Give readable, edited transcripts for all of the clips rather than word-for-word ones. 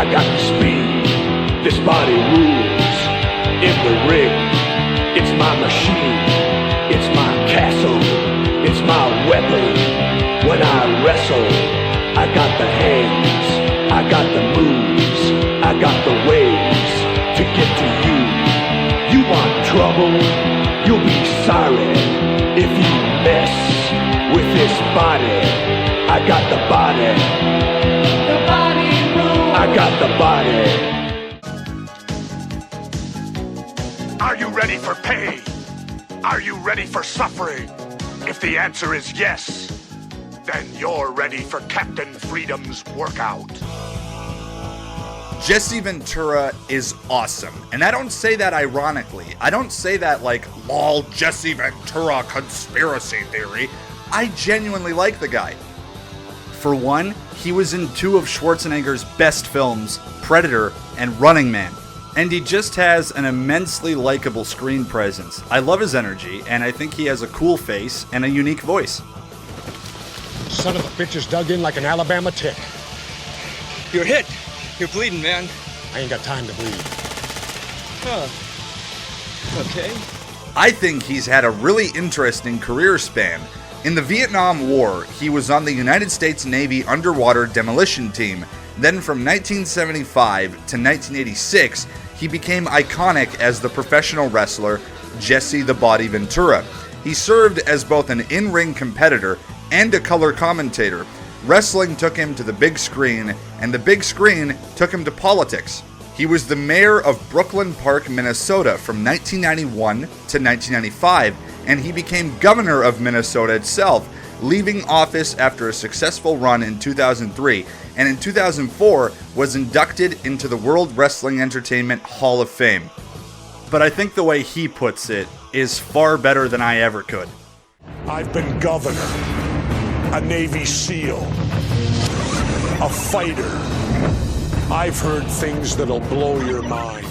I got the speed, this body rules. In the ring, it's my machine, it's my castle, it's my weapon. When I wrestle, I got the hands, I got the moves, I got the ways to get to you. You want trouble? You'll be sorry if you mess with this body. I got the body. The body rules. I got the body. Are you ready for pain? Are you ready for suffering? If the answer is yes, then you're ready for Captain Freedom's workout. Jesse Ventura is awesome, and I don't say that ironically. I don't say that like, lol, Jesse Ventura conspiracy theory. I genuinely like the guy. For one, he was in two of Schwarzenegger's best films, Predator and Running Man. And he just has an immensely likable screen presence. I love his energy, and I think he has a cool face and a unique voice. Son of a bitch is dug in like an Alabama tick. You're hit. You're bleeding, man. I ain't got time to bleed. Huh. Okay. I think he's had a really interesting career span. In the Vietnam War, he was on the United States Navy Underwater Demolition Team. Then from 1975 to 1986, he became iconic as the professional wrestler Jesse the Body Ventura. He served as both an in-ring competitor and a color commentator. Wrestling took him to the big screen, and the big screen took him to politics. He was the mayor of Brooklyn Park, Minnesota from 1991 to 1995, and he became governor of Minnesota itself, leaving office after a successful run in 2003, and in 2004 was inducted into the World Wrestling Entertainment Hall of Fame. But I think the way he puts it is far better than I ever could. I've been governor, a Navy SEAL, a fighter. I've heard things that'll blow your mind.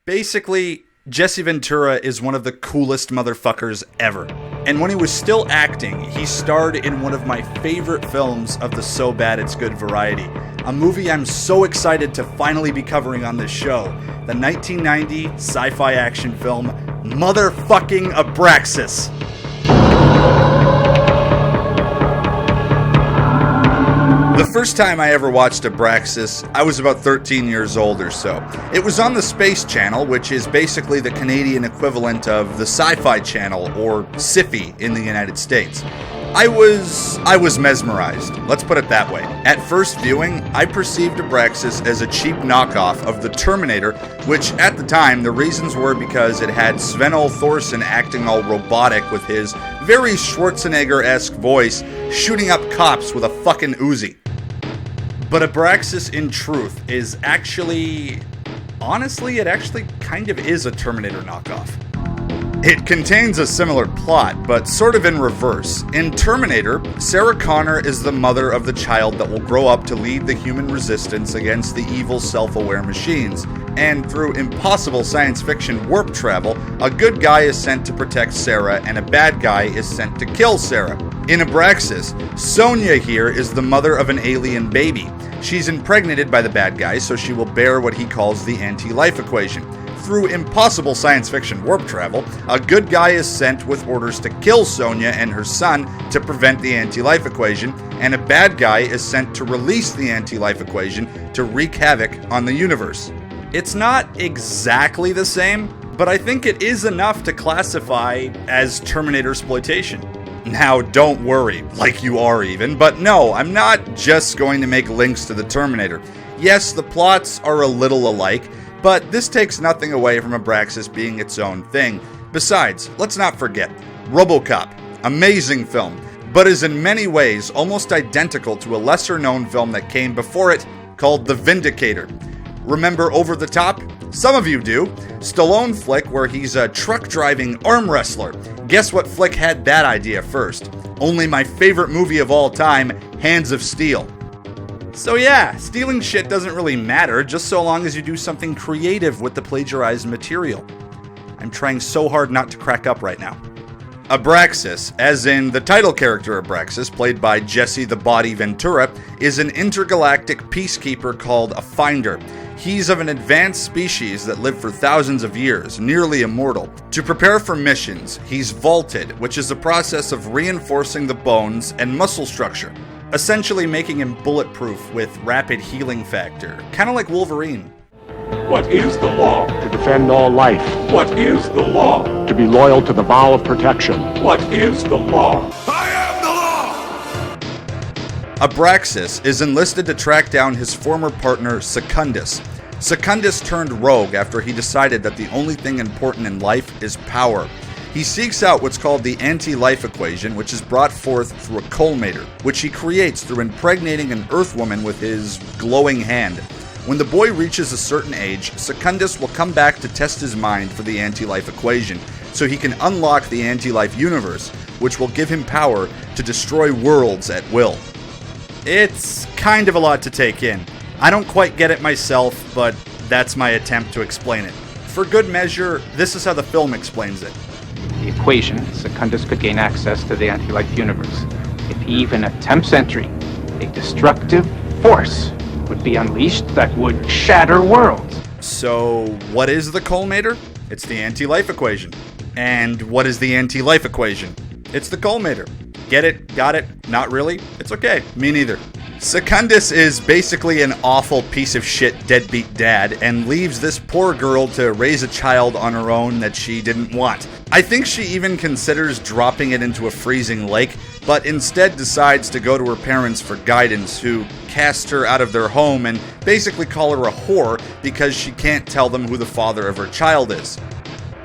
Basically, Jesse Ventura is one of the coolest motherfuckers ever. And when he was still acting, he starred in one of my favorite films of the So Bad It's Good variety. A movie I'm so excited to finally be covering on this show. The 1990 sci-fi action film, Motherfucking Abraxas. The first time I ever watched Abraxas, I was about 13 years old or so. It was on the Space Channel, which is basically the Canadian equivalent of the Sci-Fi Channel, or SIFI in the United States. I was mesmerized, let's put it that way. At first viewing, I perceived Abraxas as a cheap knockoff of the Terminator, which at the time, the reasons were because it had Sven-Ole Thorsen acting all robotic with his very Schwarzenegger-esque voice, shooting up cops with a fucking Uzi. But Abraxas, in truth, is actually... honestly, it actually kind of is a Terminator knockoff. It contains a similar plot, but sort of in reverse. In Terminator, Sarah Connor is the mother of the child that will grow up to lead the human resistance against the evil self-aware machines. And through impossible science fiction warp travel, a good guy is sent to protect Sarah and a bad guy is sent to kill Sarah. In Abraxas, Sonia here is the mother of an alien baby. She's impregnated by the bad guy, so she will bear what he calls the anti-life equation. Through impossible science fiction warp travel, a good guy is sent with orders to kill Sonia and her son to prevent the anti-life equation, and a bad guy is sent to release the anti-life equation to wreak havoc on the universe. It's not exactly the same, but I think it is enough to classify as Terminator exploitation. Now, don't worry, like you are even, but no, I'm not just going to make links to the Terminator. Yes, the plots are a little alike, but this takes nothing away from Abraxas being its own thing. Besides, let's not forget, RoboCop, amazing film, but is in many ways almost identical to a lesser-known film that came before it called The Vindicator. Remember Over the Top? Some of you do. Stallone flick where he's a truck-driving arm wrestler. Guess what flick had that idea first? Only my favorite movie of all time, Hands of Steel. So yeah, stealing shit doesn't really matter, just so long as you do something creative with the plagiarized material. I'm trying so hard not to crack up right now. Abraxas, as in the title character Abraxas, played by Jesse the Body Ventura, is an intergalactic peacekeeper called a Finder. He's of an advanced species that lived for thousands of years, nearly immortal. To prepare for missions, he's vaulted, which is a process of reinforcing the bones and muscle structure, essentially making him bulletproof with rapid healing factor, kind of like Wolverine. What is the law? To defend all life. What is the law? To be loyal to the vow of protection. What is the law? I am the law! Abraxas is enlisted to track down his former partner, Secundis. Secundis turned rogue after he decided that the only thing important in life is power. He seeks out what's called the anti-life equation, which is brought forth through a Comater, which he creates through impregnating an Earthwoman with his glowing hand. When the boy reaches a certain age, Secundis will come back to test his mind for the anti-life equation, so he can unlock the anti-life universe, which will give him power to destroy worlds at will. It's kind of a lot to take in. I don't quite get it myself, but that's my attempt to explain it. For good measure, this is how the film explains it. The equation, Secundus could gain access to the anti-life universe. If he even attempts entry, a destructive force would be unleashed that would shatter worlds. So, what is the Comater? It's the anti-life equation. And what is the anti-life equation? It's the Comater. Get it? Got it? Not really? It's okay. Me neither. Secundis is basically an awful piece of shit deadbeat dad and leaves this poor girl to raise a child on her own that she didn't want. I think she even considers dropping it into a freezing lake, but instead decides to go to her parents for guidance, who cast her out of their home and basically call her a whore because she can't tell them who the father of her child is.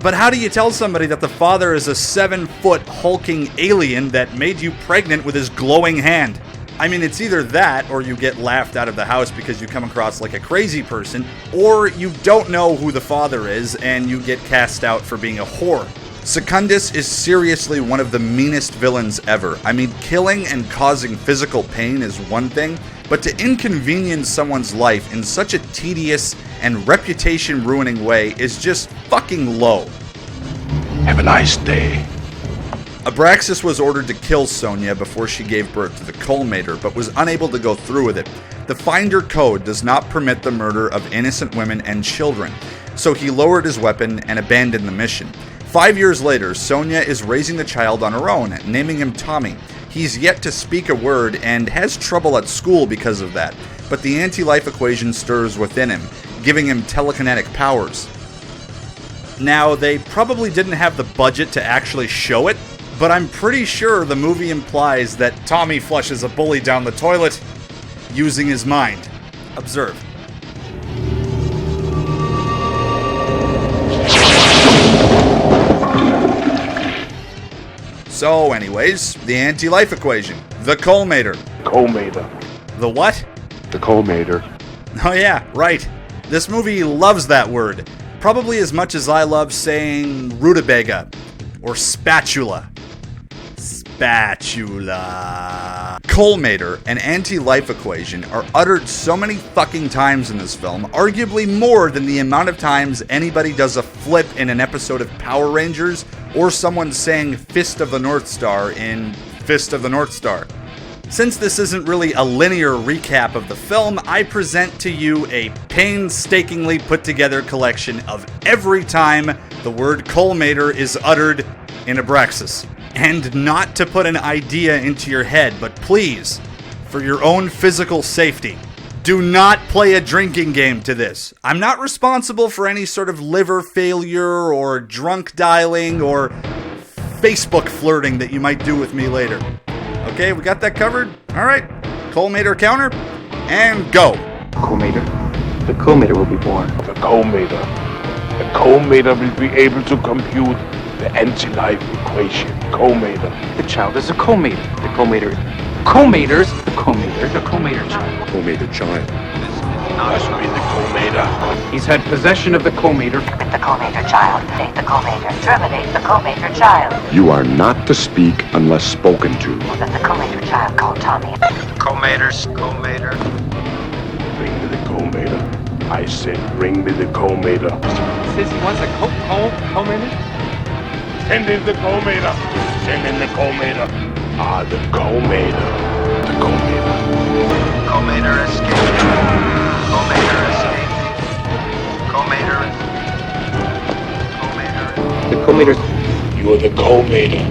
But how do you tell somebody that the father is a 7-foot hulking alien that made you pregnant with his glowing hand? I mean, it's either that, or you get laughed out of the house because you come across like a crazy person, or you don't know who the father is and you get cast out for being a whore. Secundis is seriously one of the meanest villains ever. I mean, killing and causing physical pain is one thing, but to inconvenience someone's life in such a tedious and reputation-ruining way is just fucking low. Have a nice day. Abraxas was ordered to kill Sonia before she gave birth to the Comater, but was unable to go through with it. The Finder Code does not permit the murder of innocent women and children, so he lowered his weapon and abandoned the mission. 5 years later, Sonia is raising the child on her own, naming him Tommy. He's yet to speak a word and has trouble at school because of that, but the anti-life equation stirs within him, giving him telekinetic powers. Now, they probably didn't have the budget to actually show it, but I'm pretty sure the movie implies that Tommy flushes a bully down the toilet using his mind. Observe. So anyways, the anti-life equation. The Comater. Comater. The what? The Comater. Oh yeah, right. This movie loves that word. Probably as much as I love saying rutabaga or spatula. Spatula. Comater and anti-life equation are uttered so many fucking times in this film, arguably more than the amount of times anybody does a flip in an episode of Power Rangers or someone saying Fist of the North Star in Fist of the North Star. Since this isn't really a linear recap of the film, I present to you a painstakingly put together collection of every time the word Comater is uttered in Abraxas. And not to put an idea into your head, but please, for your own physical safety, do not play a drinking game to this. I'm not responsible for any sort of liver failure or drunk dialing or Facebook flirting that you might do with me later. Okay, we got that covered? Alright, Comater counter, and go. Comater. The Comater will be born. The Comater. The Comater will be able to compute the anti-life equation. Comater. The child is a Comater. The Comater. Comaters. The Comater. The Comater child. Comater child. Must be the Comater. He's had possession of the Comater. The Comater child. Take the Comater. Terminate the Comater child. You are not to speak unless spoken to. Then the Comater child called Tommy. Comaters. Comater. Bring me the Comater. I said bring me the Comater. Says he wants a Comater? Send in the Comater. Send in the Comater. Ah, the Comater. The Comater. Comater escaped. Comater escaped. Comater. The Comater. You are the Comater.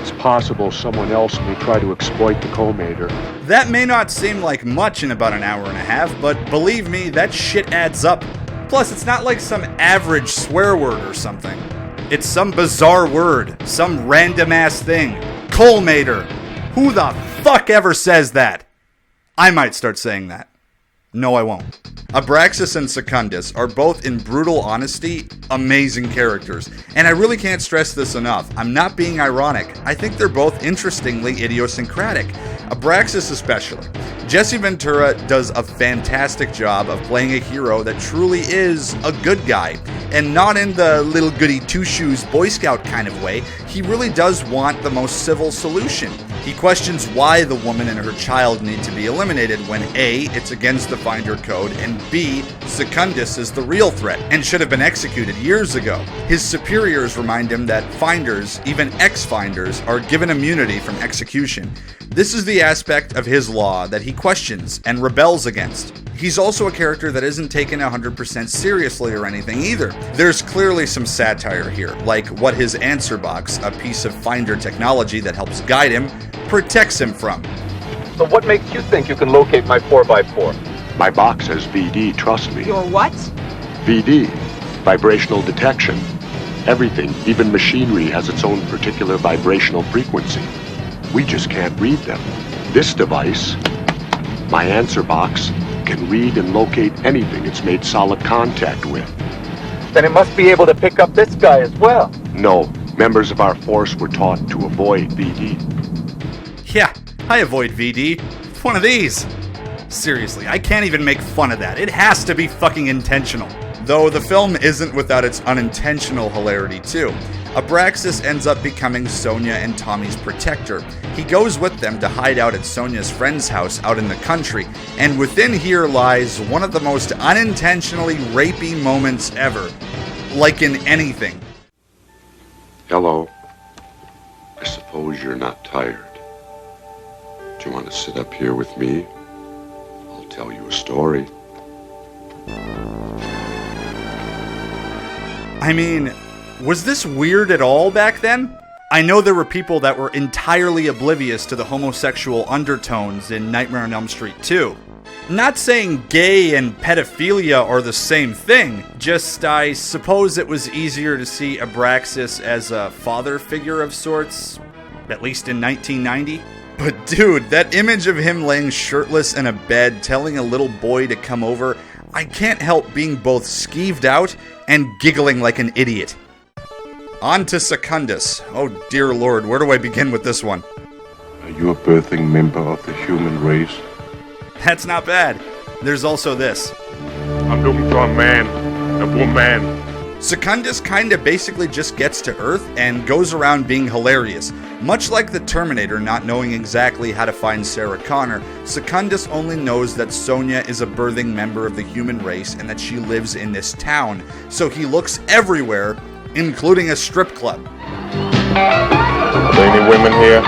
It's possible someone else may try to exploit the Comater. That may not seem like much in about an hour and a half, but believe me, that shit adds up. Plus, it's not like some average swear word or something. It's some bizarre word, some random-ass thing. Comater. Who the fuck ever says that? I might start saying that. No, I won't. Abraxas and Secundis are both, in brutal honesty, amazing characters. And I really can't stress this enough. I'm not being ironic. I think they're both interestingly idiosyncratic. Abraxas especially. Jesse Ventura does a fantastic job of playing a hero that truly is a good guy. And not in the little goody two-shoes Boy Scout kind of way. He really does want the most civil solution. He questions why the woman and her child need to be eliminated when A, it's against the Finder Code, and B, Secundis is the real threat and should have been executed years ago. His superiors remind him that Finders, even ex-Finders, are given immunity from execution. This is the aspect of his law that he questions and rebels against. He's also a character that isn't taken 100% seriously or anything either. There's clearly some satire here, like what his answer box, a piece of Finder technology that helps guide him, protects him from. So what makes you think you can locate my 4x4? My box has VD, trust me. Your what? VD, vibrational detection. Everything, even machinery, has its own particular vibrational frequency. We just can't read them. This device, my answer box, can read and locate anything it's made solid contact with. Then it must be able to pick up this guy as well. No, members of our force were taught to avoid VD. Yeah, I avoid VD. One of these. Seriously, I can't even make fun of that. It has to be fucking intentional. Though the film isn't without its unintentional hilarity too. Abraxas ends up becoming Sonia and Tommy's protector. He goes with them to hide out at Sonia's friend's house out in the country, and within here lies one of the most unintentionally rapey moments ever. Like in anything. Hello. I suppose you're not tired. Do you want to sit up here with me? I'll tell you a story. I mean, was this weird at all back then? I know there were people that were entirely oblivious to the homosexual undertones in Nightmare on Elm Street 2. Not saying gay and pedophilia are the same thing, just I suppose it was easier to see Abraxas as a father figure of sorts, at least in 1990. But dude, that image of him laying shirtless in a bed telling a little boy to come over, I can't help being both skeeved out and giggling like an idiot. On to Secundis. Oh dear lord, where do I begin with this one? Are you a birthing member of the human race? That's not bad. There's also this. I'm looking for a man, a woman. Secundis kinda basically just gets to Earth and goes around being hilarious. Much like the Terminator not knowing exactly how to find Sarah Connor, Secundis only knows that Sonia is a birthing member of the human race and that she lives in this town. So he looks everywhere, including a strip club. Are there any women here?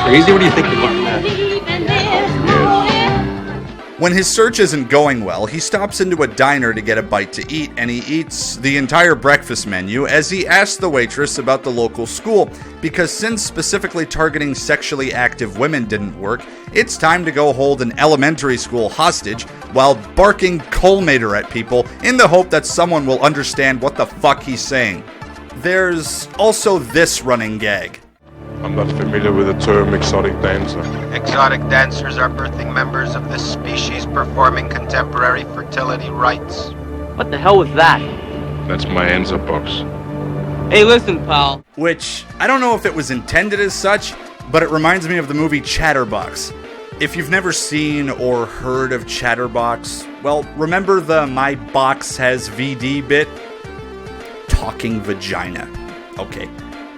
Crazy? What do you think you're looking at? When his search isn't going well, he stops into a diner to get a bite to eat, and he eats the entire breakfast menu as he asks the waitress about the local school, because since specifically targeting sexually active women didn't work, it's time to go hold an elementary school hostage while barking Comater at people in the hope that someone will understand what the fuck he's saying. There's also this running gag. I'm not familiar with the term exotic dancer. Exotic dancers are birthing members of this species performing contemporary fertility rites. What the hell was that? That's my answer box. Hey, listen, pal. Which, I don't know if it was intended as such, but it reminds me of the movie Chatterbox. If you've never seen or heard of Chatterbox, well, remember the My Box Has VD bit? Talking vagina. Okay.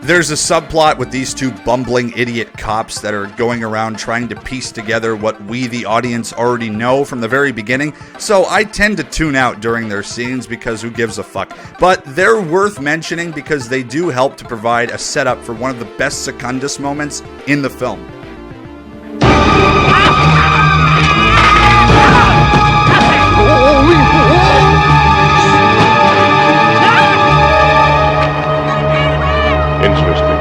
There's a subplot with these two bumbling idiot cops that are going around trying to piece together what we, the audience, already know from the very beginning, so I tend to tune out during their scenes because who gives a fuck. But they're worth mentioning because they do help to provide a setup for one of the best Secundis moments in the film. Interesting.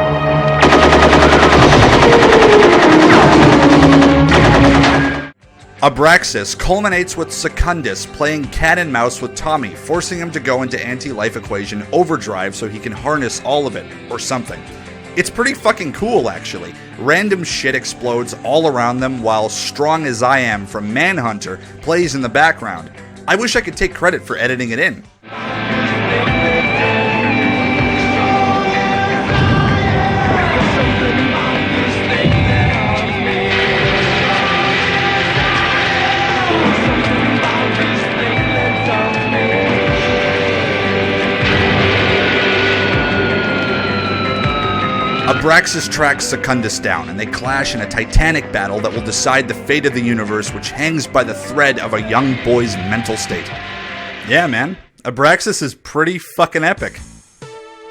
Abraxas culminates with Secundis playing cat and mouse with Tommy, forcing him to go into anti-life equation overdrive so he can harness all of it, or something. It's pretty fucking cool, actually. Random shit explodes all around them while Strong As I Am from Manhunter plays in the background. I wish I could take credit for editing it in. Abraxas tracks Secundis down, and they clash in a titanic battle that will decide the fate of the universe, which hangs by the thread of a young boy's mental state. Yeah, man. Abraxas is pretty fucking epic.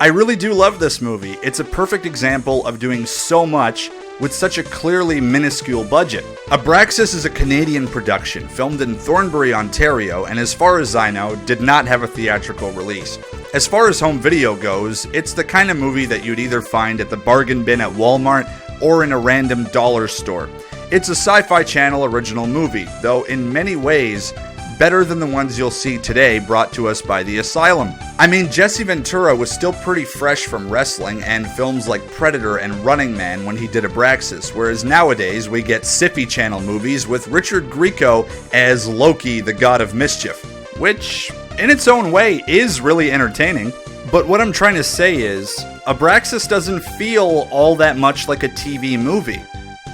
I really do love this movie. It's a perfect example of doing so much with such a clearly minuscule budget. Abraxas is a Canadian production, filmed in Thornbury, Ontario, and as far as I know, did not have a theatrical release. As far as home video goes, it's the kind of movie that you'd either find at the bargain bin at Walmart or in a random dollar store. It's a Sci-Fi Channel original movie, though in many ways, better than the ones you'll see today brought to us by the Asylum. I mean, Jesse Ventura was still pretty fresh from wrestling and films like Predator and Running Man when he did Abraxas, whereas nowadays we get Sci-Fi Channel movies with Richard Grieco as Loki, the god of mischief, which, in its own way, is really entertaining. But what I'm trying to say is, Abraxas doesn't feel all that much like a TV movie.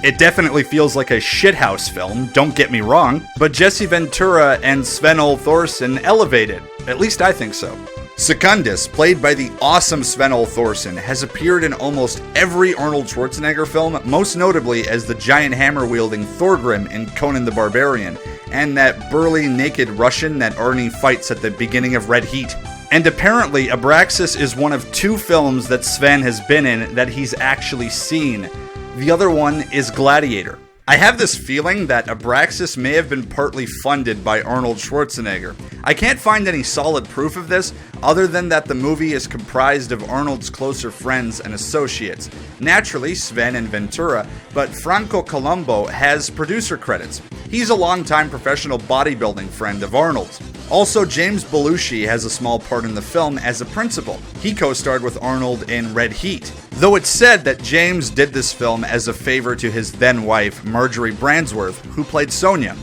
It definitely feels like a shithouse film, don't get me wrong, but Jesse Ventura and Sven-Ole Thorsen elevate it. At least I think so. Secundis, played by the awesome Sven-Ole Thorsen, has appeared in almost every Arnold Schwarzenegger film, most notably as the giant hammer-wielding Thorgrim in Conan the Barbarian, and that burly naked Russian that Arnie fights at the beginning of Red Heat. And apparently, Abraxas is one of 2 films that Sven has been in that he's actually seen. The other one is Gladiator. I have this feeling that Abraxas may have been partly funded by Arnold Schwarzenegger. I can't find any solid proof of this, other than that the movie is comprised of Arnold's closer friends and associates. Naturally, Sven and Ventura, but Franco Colombo has producer credits. He's a longtime professional bodybuilding friend of Arnold's. Also, James Belushi has a small part in the film as a principal. He co-starred with Arnold in Red Heat. Though it's said that James did this film as a favor to his then-wife, Marjorie Brandsworth, who played Sonia.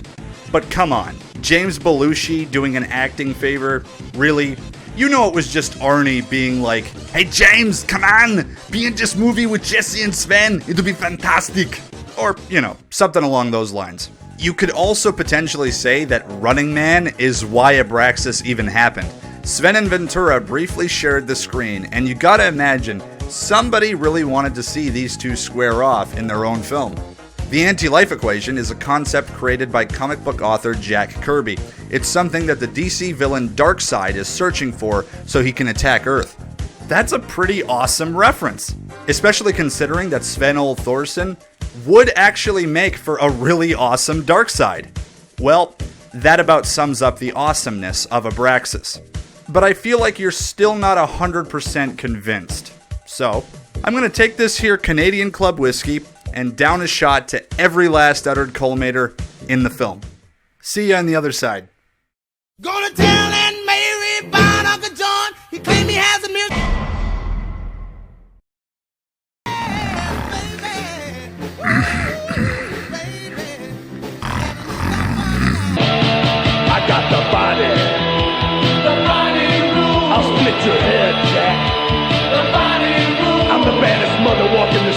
But come on, James Belushi doing an acting favor? Really? You know it was just Arnie being like, "Hey James, come on, be in this movie with Jesse and Sven, it'll be fantastic." Or, you know, something along those lines. You could also potentially say that Running Man is why Abraxas even happened. Sven and Ventura briefly shared the screen, and you gotta imagine, somebody really wanted to see these two square off in their own film. The anti-life equation is a concept created by comic book author Jack Kirby. It's something that the DC villain Darkseid is searching for so he can attack Earth. That's a pretty awesome reference, especially considering that Sven-Ole Thorsen would actually make for a really awesome Darkseid. Well, that about sums up the awesomeness of Abraxas. But I feel like you're still not 100% convinced. So, I'm gonna take this here Canadian Club whiskey and down a shot to every last uttered Comater in the film. See ya on the other side. Gonna tell Aunt Mary about Uncle John. He claimed he has a milk. I got the body. The body rules. I'll split your head, Jack. The body rules. I'm the baddest mother walking the